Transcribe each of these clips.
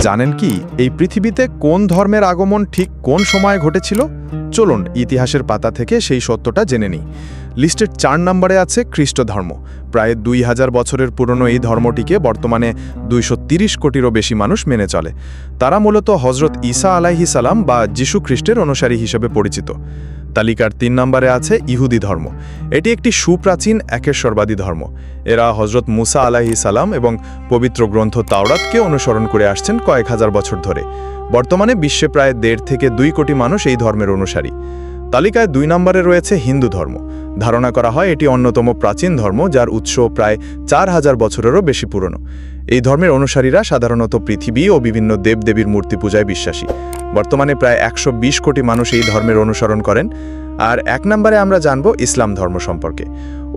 জানেন কি এই পৃথিবীতে কোন ধর্মের আগমন ঠিক কোন সময়ে ঘটেছিল? চলুন ইতিহাসের পাতা থেকে সেই সত্যটা জেনে নিই। লিস্টের 4 নম্বরে আছে খ্রিস্ট ধর্ম। প্রায় 2000 বছরের পুরনো এই ধর্মটিকে বর্তমানে 230 কোটিরও বেশি মানুষ মেনে চলে। তারা মূলত হজরত ঈসা আলাইহিস সালাম বা যিশু খ্রিস্টের অনুসারী হিসেবে পরিচিত। তালিকার 3 নম্বরে আছে ইহুদি ধর্ম। এটি একটি সুপ্রাচীন একেশ্বরবাদী ধর্ম। এরা হজরত মুসা আলাইহিস সালাম এবং পবিত্র গ্রন্থ তাওরাতকে অনুসরণ করে আসছেন কয়েক হাজার বছর ধরে। বর্তমানে বিশ্বে প্রায় 1.5 থেকে 2 কোটি মানুষ এই ধর্মের অনুসারী। তালিকায় 2 নম্বরে রয়েছে হিন্দু ধর্ম। ধারণা করা হয় এটি অন্যতম প্রাচীন ধর্ম, যার উৎস প্রায় 4000 বছরেরও বেশি পুরনো। এই ধর্মের অনুসারীরা সাধারণত পৃথিবী ও বিভিন্ন দেবদেবীর মূর্তি পূজায় বিশ্বাসী। বর্তমানে প্রায় 120 কোটি মানুষ এই ধর্মের অনুসরণ করেন। আর 1 নম্বরে আমরা জানব ইসলাম ধর্ম সম্পর্কে।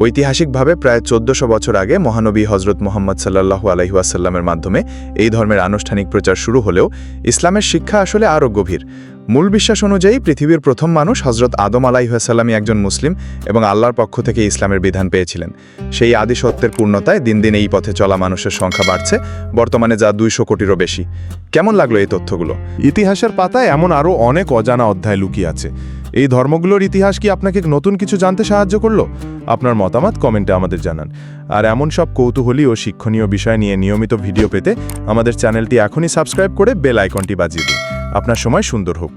ঐতিহাসিকভাবে প্রায় 1400 বছর আগে মহানবী হজরত মুহাম্মদ সাল্লাল্লাহু আলাইহি ওয়াসাল্লামের মাধ্যমে এই ধর্মের আনুষ্ঠানিক প্রচার শুরু হলেও ইসলামের শিক্ষা আসলে আরও গভীর। মূল বিশ্বাস অনুযায়ী পৃথিবীর প্রথম মানুষ হজরত আদম আলাইহিসসালামই একজন মুসলিম এবং আল্লাহর পক্ষ থেকে ইসলামের বিধান পেয়েছিলেন। সেই আদি সত্যের পূর্ণতায় দিন দিন এই পথে চলা মানুষের সংখ্যা বাড়ছে, বর্তমানে যা 200 কোটিরও বেশি। কেমন লাগলো এই তথ্যগুলো? ইতিহাসের পাতায় এমন আরও অনেক অজানা অধ্যায় লুকিয়ে আছে। এই ধর্মগুলোর ইতিহাস কি আপনাকে নতুন কিছু জানতে সাহায্য করলো? আপনার মতামত কমেন্টে আমাদের জানান। আর এমন সব কৌতূহলী ও শিক্ষণীয় বিষয় নিয়ে নিয়মিত ভিডিও পেতে আমাদের চ্যানেলটি এখনই সাবস্ক্রাইব করে বেল আইকনটি বাজিয়ে দিন। আপনার সময় সুন্দর হোক।